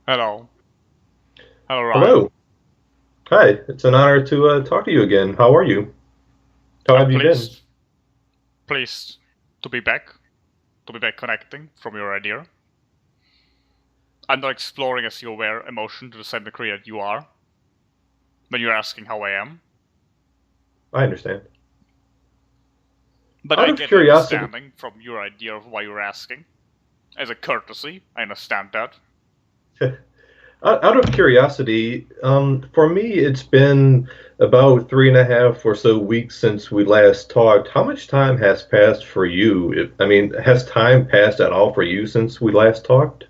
Hello. Hello, Ryan. Hello. Hi. It's an honor to talk to you again. How are you? How I'm have you been? pleased to be back connecting from your idea. I'm not exploring, as you're aware, emotion to the same degree that you are when you're asking how I am. I understand. But Out I of get an curiosity, understanding from your idea of why you're asking. As a courtesy, I understand that. out of curiosity, for me, it's been about 3.5 or so weeks since we last talked. How much time has passed for you? Has time passed at all for you since we last talked?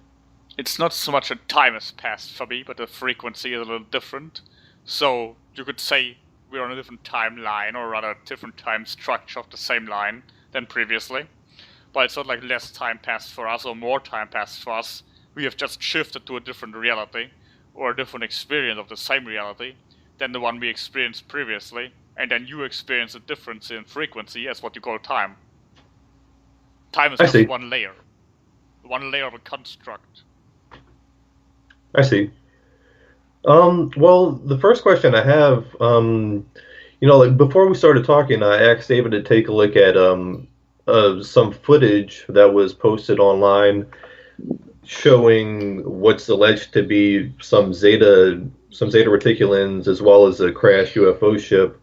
It's not so much that time has passed for me, but the frequency is a little different. So you could say we're on a different timeline, or rather, a different time structure of the same line than previously. But it's not like less time passed for us or more time passed for us. We have just shifted to a different reality or a different experience of the same reality than the one we experienced previously, and then you experience a difference in frequency as what you call time. Time is I just see. one layer of a construct. I see. Well, the first question I have, like before we started talking, I asked David to take a look at some footage that was posted online showing what's alleged to be some Zeta Reticulans as well as a crashed UFO ship.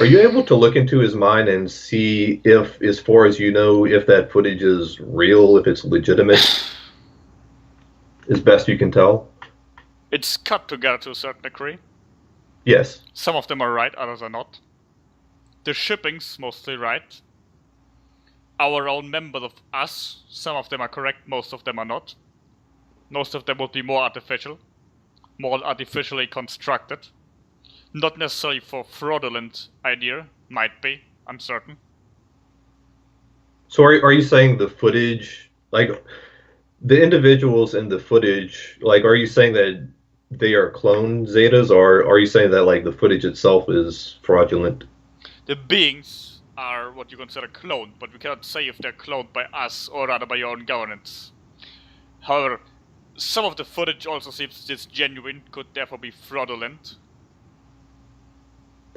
Are you able to look into his mind and see if, as far as you know, if that footage is real, if it's legitimate, as best you can tell? It's cut together to a certain degree. Yes, Some of them are right, others are not. The shipping's mostly right. Our own members of us, some of them are correct, most of them are not. Most of them would be more artificially constructed. Not necessarily for fraudulent idea, might be, I'm certain. so are you saying the footage, like the individuals in the footage, like, are you saying that they are clone Zetas, or are you saying that like the footage itself is fraudulent? The beings are what you consider cloned, but we cannot say if they're cloned by us or rather by your own governance. However, some of the footage also seems disgenuine, could therefore be fraudulent.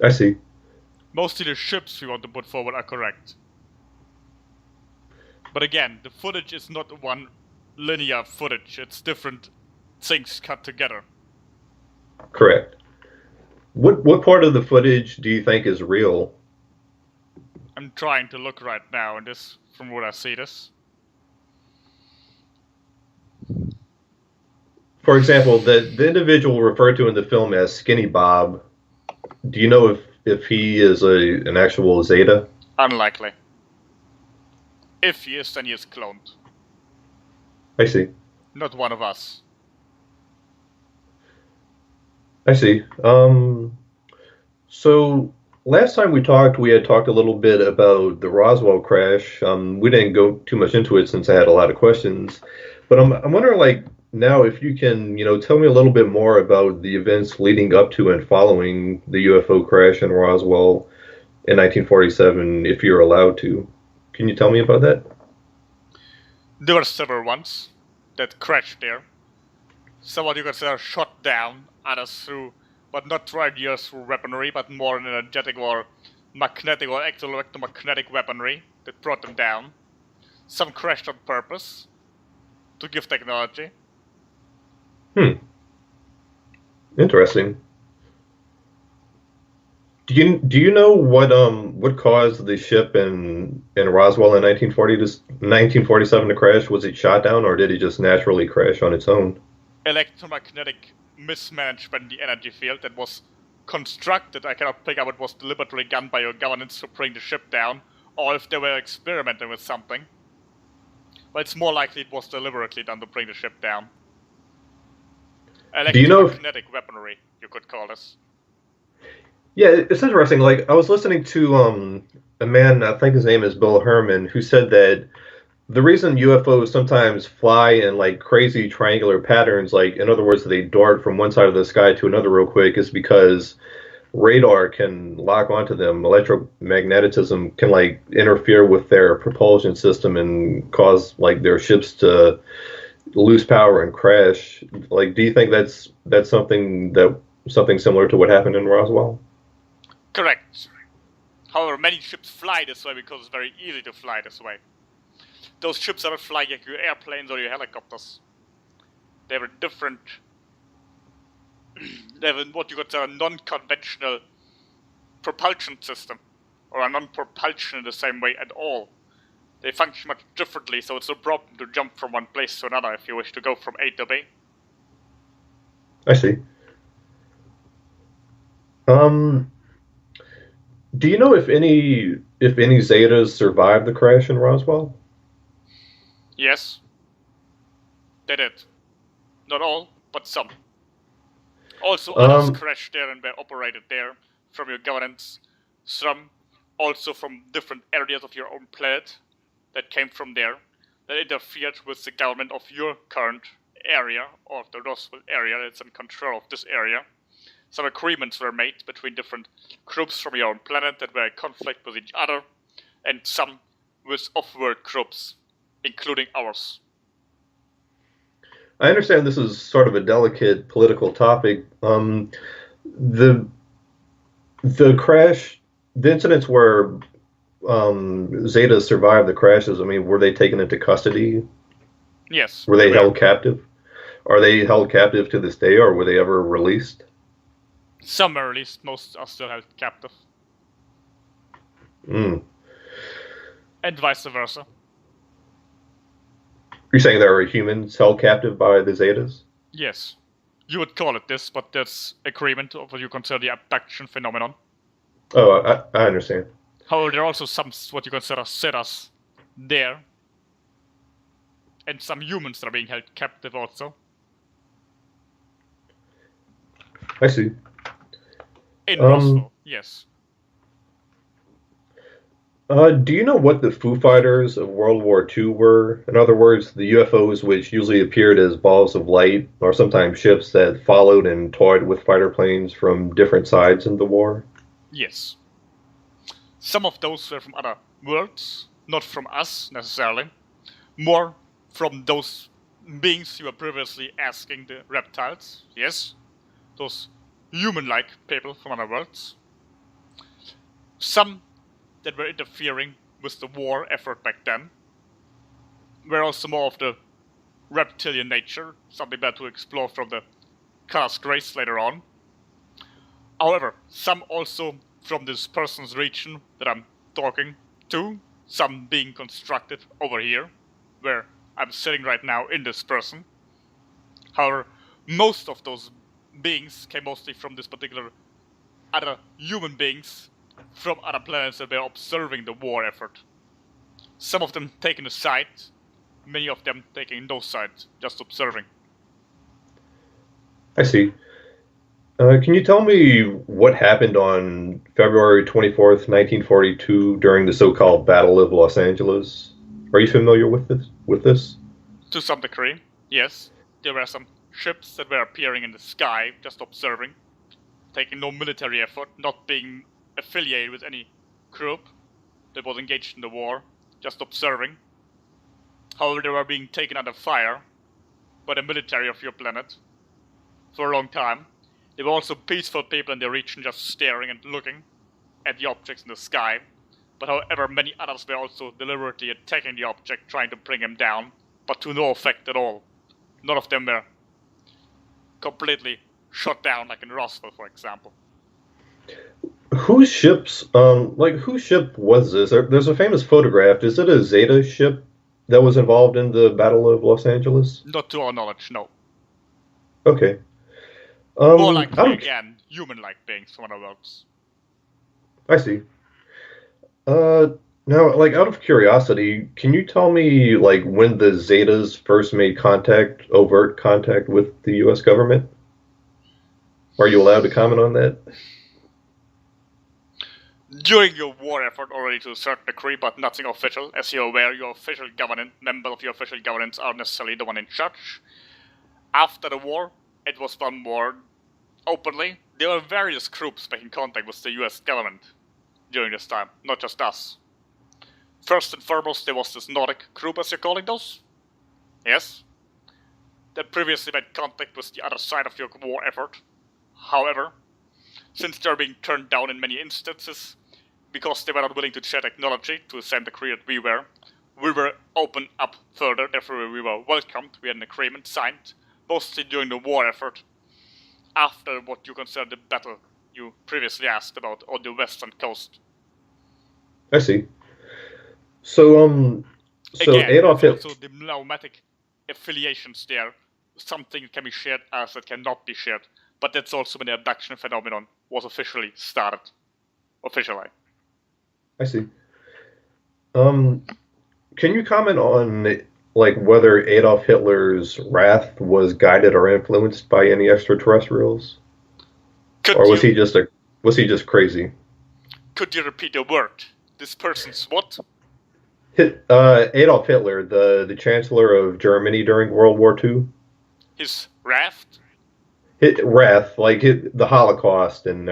I see. Mostly the ships we want to put forward are correct. But again, the footage is not one linear footage, it's different things cut together. Correct. What part of the footage do you think is real? I'm trying to look right now, and this, from what I see, this. For example, the individual referred to in the film as Skinny Bob. Do you know if he is an actual Zeta? Unlikely. If he is, then he is cloned. I see. Not one of us. I see. So last time we talked, we had talked a little bit about the Roswell crash. We didn't go too much into it since I had a lot of questions, but I'm wondering, like, now if you can, tell me a little bit more about the events leading up to and following the UFO crash in Roswell in 1947, if you're allowed to. Can you tell me about that? There were several ones that crashed there. Some what you consider shot down, others through, but not through ideas through weaponry, but more energetic or magnetic or electromagnetic weaponry that brought them down. Some crashed on purpose to give technology. Hmm. Interesting. Do you know what caused the ship in Roswell in 1947 to crash? Was it shot down, or did it just naturally crash on its own? Electromagnetic mismanagement in the energy field that was constructed. I cannot pick up it was deliberately done by your governance to bring the ship down, or if they were experimenting with something. But it's more likely it was deliberately done to bring the ship down. Do you know if Electromagnetic weaponry, you could call this. Yeah, it's interesting. Like, I was listening to a man, I think his name is Bill Herman, who said that the reason UFOs sometimes fly in like crazy triangular patterns, like in other words, they dart from one side of the sky to another real quick, is because radar can lock onto them. Electromagnetism can like interfere with their propulsion system and cause like their ships to lose power and crash. Like, do you think that's something similar to what happened in Roswell? Correct. However, many ships fly this way because it's very easy to fly this way. Those ships are not flying like your airplanes or your helicopters. They have a different... they have what you could say a non-conventional propulsion system. Or a non-propulsion in the same way at all. They function much differently, so it's no problem to jump from one place to another if you wish to go from A to B. I see. Do you know if any Zetas survived the crash in Roswell? Yes, they did. Not all, but some. Also, others crashed there and were operated there from your governance. Some also from different areas of your own planet that came from there, that interfered with the government of your current area, or the Roswell area that's in control of this area. Some agreements were made between different groups from your own planet that were in conflict with each other, and some with off-world groups, including ours. I understand this is sort of a delicate political topic. The crash, the incidents where Zetas survived the crashes. I mean, were they taken into custody? Yes. Were they held captive? Are they held captive to this day, or were they ever released? Some are released, most are still held captive. Mm. And vice versa. You're saying there are humans held captive by the Zetas? Yes. You would call it this, but there's agreement of what you consider the abduction phenomenon. Oh, I understand. However, there are also some what you consider Zetas there. And some humans that are being held captive also. I see. In Roswell, yes. Do you know what the Foo Fighters of World War II were? In other words, the UFOs which usually appeared as balls of light, or sometimes ships that followed and toyed with fighter planes from different sides in the war? Yes. Some of those were from other worlds, not from us necessarily. More from those beings you were previously asking, the reptiles, yes. Those human-like people from other worlds. Some that were interfering with the war effort back then were also more of the reptilian nature, something better to explore from the Color's Grace later on. However, some also from this person's region that I'm talking to, some being constructed over here, where I'm sitting right now in this person. However, most of those beings came mostly from this particular other human beings from other planets that were observing the war effort. Some of them taking a side, many of them taking no side, just observing. I see. Can you tell me what happened on February 24th, 1942 during the so-called Battle of Los Angeles? Are you familiar with this? To some degree, yes. There were some ships that were appearing in the sky, just observing, taking no military effort, not being affiliated with any group that was engaged in the war, just observing. However, they were being taken under fire by the military of your planet for a long time. They were also peaceful people in the region, just staring and looking at the objects in the sky. But however, many others were also deliberately attacking the object, trying to bring him down, but to no effect at all. None of them were completely shot down, like in Roswell, for example. Whose ships, whose ship was this? There's a famous photograph. Is it a Zeta ship that was involved in the Battle of Los Angeles? Not to our knowledge, no. Okay. More likely, again, human-like beings from other worlds. I see. Now, out of curiosity, can you tell me, when the Zetas first made overt contact with the U.S. government? Are you allowed to comment on that? During your war effort already to a certain degree, but nothing official. As you're aware, your official government, members of your official governance aren't necessarily the one in charge. After the war, it was done more openly. There were various groups making contact with the US government during this time, not just us. First and foremost, there was this Nordic group, as you're calling those. Yes. that previously made contact with the other side of your war effort. However, since they're being turned down in many instances, because they were not willing to share technology to the same degree that we were opened up further, therefore we were welcomed, we had an agreement signed, mostly during the war effort, after what you consider the battle you previously asked about on the western coast. I see. So Again, Adolf there's Hitler. also diplomatic affiliations there. Something can be shared as it cannot be shared. But that's also when the abduction phenomenon was officially started. Officially. I see. Can you comment on like whether Adolf Hitler's wrath was guided or influenced by any extraterrestrials, or was he just crazy? Could you repeat the word? This person's what? Adolf Hitler, the Chancellor of Germany during World War II. His wrath? Wrath, like the Holocaust and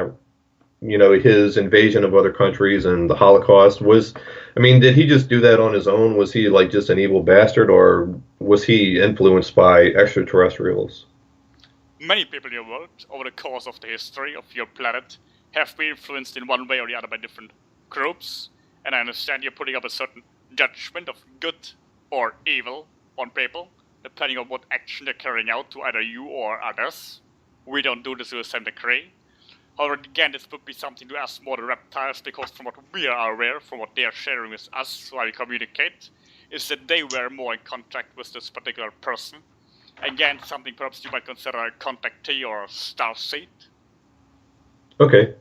his invasion of other countries and the Holocaust was. I mean, did he just do that on his own? Was he like just an evil bastard, or was he influenced by extraterrestrials? Many people in your world, over the course of the history of your planet, have been influenced in one way or the other by different groups, and I understand you're putting up a certain judgment of good or evil on people, depending on what action they're carrying out to either you or others. We don't do this to the same degree. However, again, this would be something to ask more the reptiles, because from what we are aware, from what they are sharing with us while we communicate, is that they were more in contact with this particular person. Again, something perhaps you might consider a contactee or a starseed. Okay.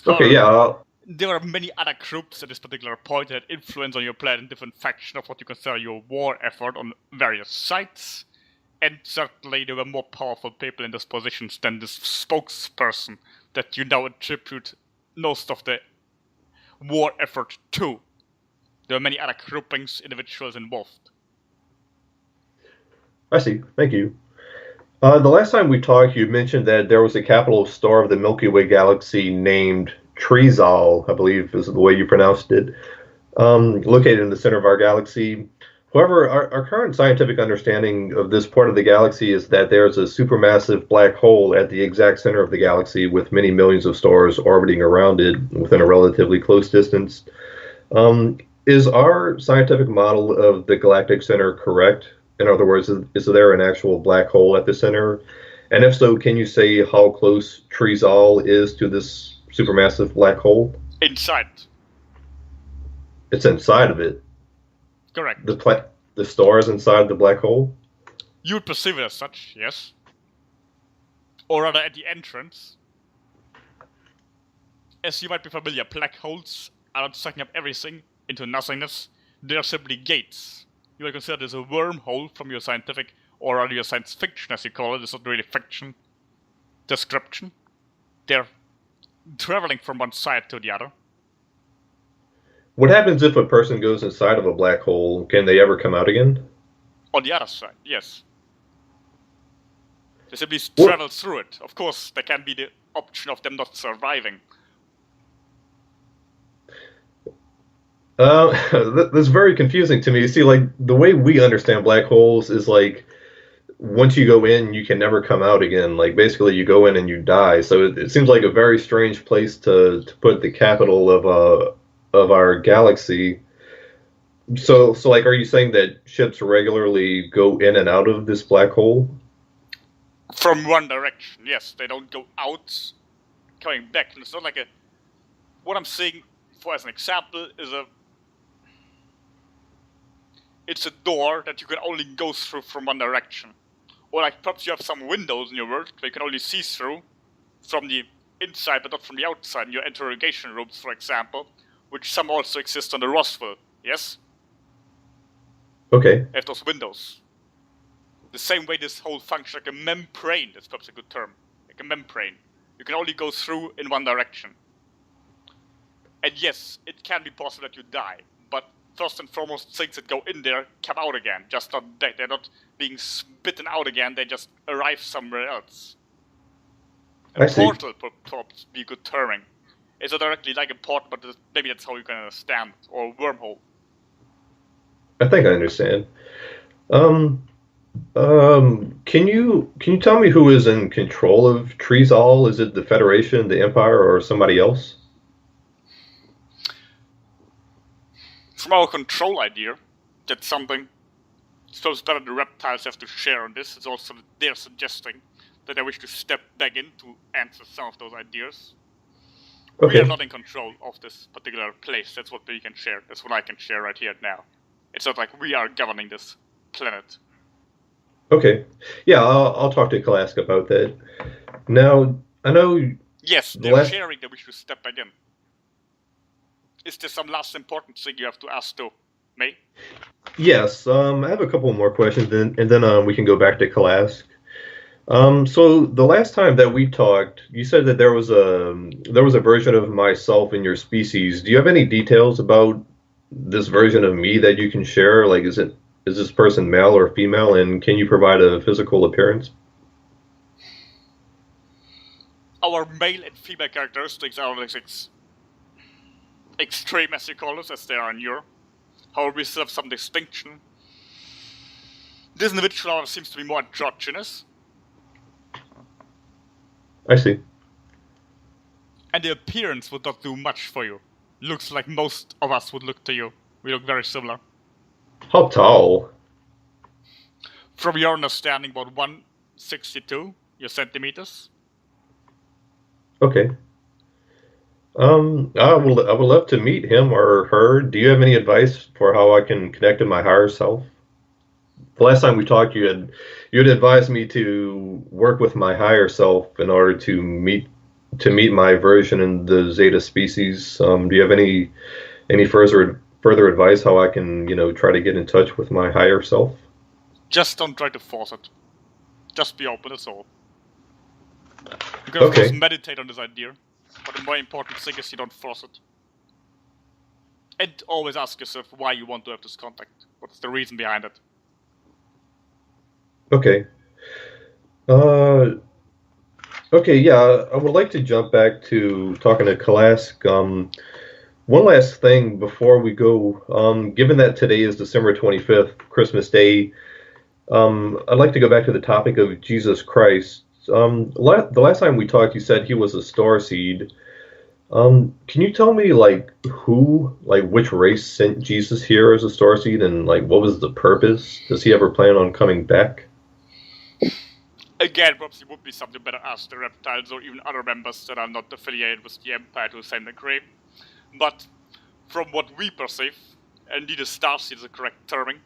Okay, yeah. There are many other groups at this particular point that influence on your planet in different factions of what you consider your war effort on various sites. And certainly there were more powerful people in those positions than this spokesperson that you now attribute most of the war effort to. There are many other groupings, individuals involved. I see. Thank you. The last time we talked, you mentioned that there was a capital star of the Milky Way galaxy named Trizal, I believe is the way you pronounced it, located in the center of our galaxy. However, our current scientific understanding of this part of the galaxy is that there's a supermassive black hole at the exact center of the galaxy with many millions of stars orbiting around it within a relatively close distance. Is our scientific model of the galactic center correct? In other words, is there an actual black hole at the center? And if so, can you say how close Trizal is to this supermassive black hole? Inside. It's inside of it. Correct. The star is inside the black hole? You would perceive it as such, yes. Or rather at the entrance. As you might be familiar, black holes are not sucking up everything into nothingness. They are simply gates. You might consider this a wormhole from your scientific, or rather your science fiction as you call it. It's not really fiction description. They're traveling from one side to the other. What happens if a person goes inside of a black hole? Can they ever come out again? On the other side, yes. They simply travel through it. Of course, there can be the option of them not surviving. That's very confusing to me. You see, like, the way we understand black holes is like, once you go in, you can never come out again. Like, basically, you go in and you die. So it seems like a very strange place to put the capital of our galaxy. So like, are you saying that ships regularly go in and out of this black hole? From one direction, yes. They don't go out, coming back. And it's not like what I'm saying, for as an example, is it's a door that you can only go through from one direction. Or like perhaps you have some windows in your world where you can only see through from the inside but not from the outside in your interrogation rooms, for example, which some also exist on the Roswell, yes? Okay. They have those windows. The same way this whole functions like a membrane, that's perhaps a good term, like a membrane. You can only go through in one direction. And yes, it can be possible that you die, but first and foremost, things that go in there come out again, just not dead. They're not being spitten out again, they just arrive somewhere else. A portal would perhaps be good terming. It's not directly like a portal, but maybe that's how you can understand it, or a wormhole. I think I understand. Can you tell me who is in control of Trees? Is it the Federation, the Empire, or somebody else? From our control idea, that's something. So it's better the reptiles have to share on this. It's also that they're suggesting that they wish to step back in to answer some of those ideas. We are Okay. not in control of this particular place. That's what we can share. That's what I can share right here now. It's not like we are governing this planet. Okay. Yeah, I'll talk to Kalask about that. Now, I know Yes, the they're last. sharing that we should step back in. Is there some last important thing you have to ask to me? Yes, I have a couple more questions, and then we can go back to Kalask. So the last time that we talked, you said that there was a version of myself in your species. Do you have any details about this version of me that you can share? Like, is this person male or female, and can you provide a physical appearance? Our male and female characteristics are like extreme, as you call us, as they are in your. However, we still have some distinction. This individual seems to be more androgynous, I see. and the appearance would not do much for you. Looks like most of us would look to you. We look very similar. How tall? From your understanding, about 162 your centimeters. Okay. I would love to meet him or her. Do you have any advice for how I can connect to my higher self? The last time we talked, you had advised me to work with my higher self in order to meet my version in the Zeta species. Do you have any further advice how I can try to get in touch with my higher self? Just don't try to force it. Just be open, that's all. You can of course Okay. meditate on this idea, but the more important thing is you don't force it. And always ask yourself why you want to have this contact. What's the reason behind it? Okay. Uh, okay. Yeah, I would like to jump back to talking to Kalask. One last thing before we go. Given that today is December 25th, Christmas Day, I'd like to go back to the topic of Jesus Christ. The last time we talked, you said he was a star seed. Can you tell me which race sent Jesus here as a star seed, and like what was the purpose? Does he ever plan on coming back? Again, perhaps it would be something better ask the reptiles or even other members that are not affiliated with the Empire to Zeta-Grey. But from what we perceive, and indeed a starseed is a correct terming,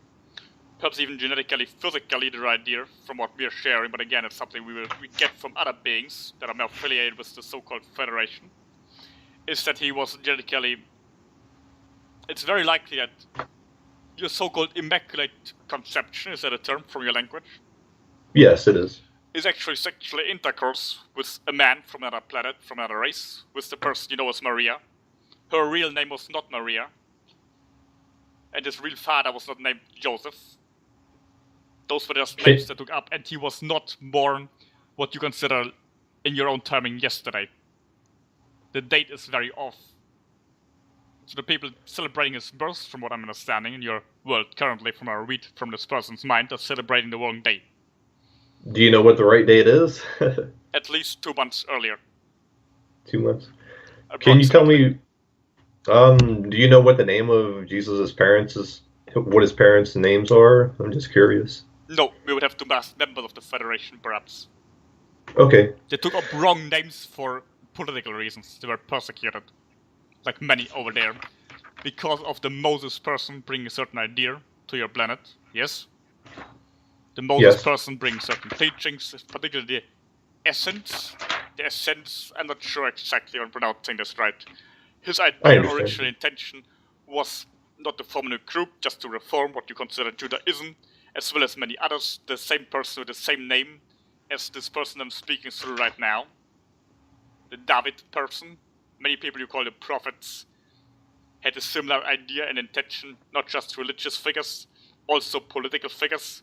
perhaps even genetically, physically the idea from what we are sharing, but again it's something we get from other beings that are more affiliated with the so-called Federation, is that he was genetically... It's very likely that your so-called immaculate conception, is that a term from your language? Yes, it is. Is actually sexual intercourse with a man from another planet, from another race, with the person you know as Maria. Her real name was not Maria, and his real father was not named Joseph. Those were just names Can, they took up, and he was not born what you consider in your own timing yesterday. The date is very off. So the people celebrating his birth, from what I'm understanding, in your world currently, from our read from this person's mind, are celebrating the wrong day. do you know what the right date is? At least 2 months earlier, 2 months. Can you tell approximately. me? Do you know what the name of Jesus's parents is? What his parents' names are? I'm just curious. No, we would have to ask members of the Federation, perhaps. Okay. They took up wrong names for political reasons. They were persecuted, like many over there, because of the Moses person bringing a certain idea to your planet. Yes? The Moses Yes. person brings certain teachings, particularly the essence. The essence, I'm not sure exactly on pronouncing this right. His I idea, understand. original intention, was not to form a new group, just to reform what you consider Judaism, as well as many others, the same person with the same name as this person I'm speaking through right now. The David person. Many people you call the prophets had a similar idea and intention, not just religious figures, also political figures.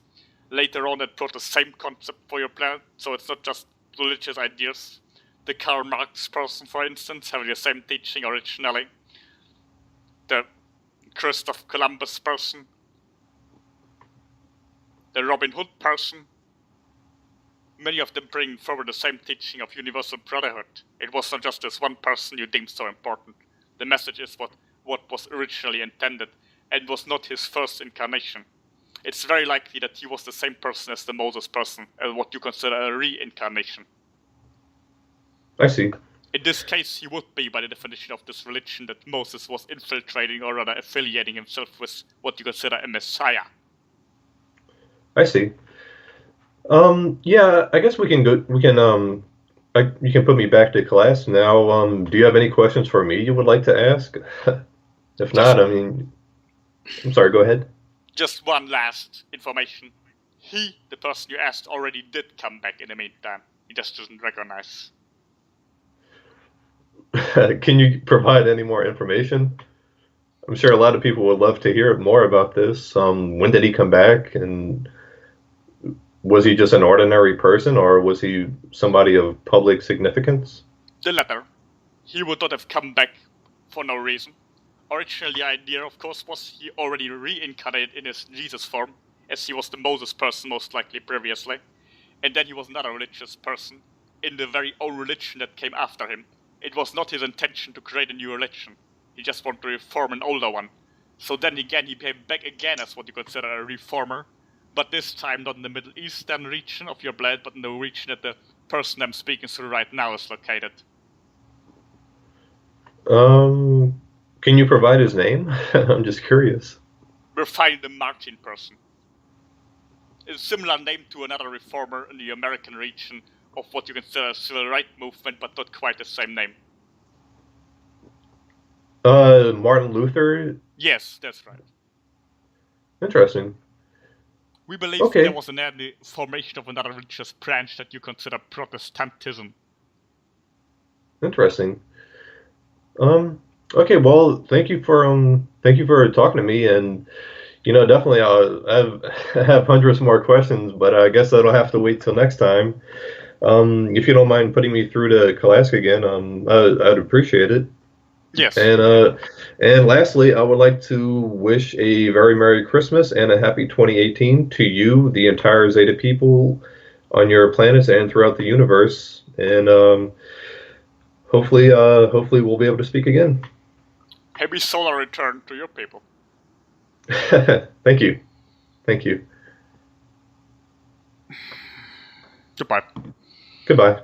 Later on, it brought the same concept for your planet, so it's not just religious ideas. The Karl Marx person, for instance, having the same teaching originally. The Christoph Columbus person. the Robin Hood person, many of them bring forward the same teaching of universal brotherhood. It was not just this one person you deemed so important. The message is what was originally intended, and was not his first incarnation. It's very likely that he was the same person as the Moses person, as what you consider a reincarnation. I see. In this case, he would be, by the definition of this religion, that Moses was infiltrating or rather affiliating himself with what you consider a messiah. I see. Yeah, I guess we can go. You can put me back to class now. Do you have any questions for me you would like to ask? If not, I mean, I'm sorry. Go ahead. Just one last information. He, the person you asked, already did come back in the meantime. He just doesn't recognize. Can you provide any more information? I'm sure a lot of people would love to hear more about this. When did he come back, and was he just an ordinary person, or was he somebody of public significance? The latter. He would not have come back for no reason. Originally, the idea, of course, was he already reincarnated in his Jesus form, as he was the Moses person most likely previously, and then he was another religious person in the very own religion that came after him. It was not his intention to create a new religion. He just wanted to reform an older one. So then again, he came back again as what you consider a reformer, but this time not in the Middle Eastern region of your blade, but in the region that the person I'm speaking to right now is located. Can you provide his name? I'm just curious. We're finding the Martin person. It's a similar name to another reformer in the American region of what you consider a civil rights movement, but not quite the same name. Martin Luther? Yes, that's right. Interesting. We believe there was an early formation of another religious branch that you consider Protestantism. Interesting. Okay, well, thank you for talking to me, and definitely I have hundreds more questions, but I guess that'll have to wait till next time. If you don't mind putting me through to class again, I'd appreciate it. Yes. And lastly, I would like to wish a very Merry Christmas and a Happy 2018 to you, the entire Zeta people on your planets and throughout the universe. And hopefully we'll be able to speak again. Happy solar return to your people. Thank you. Thank you. Goodbye. Goodbye.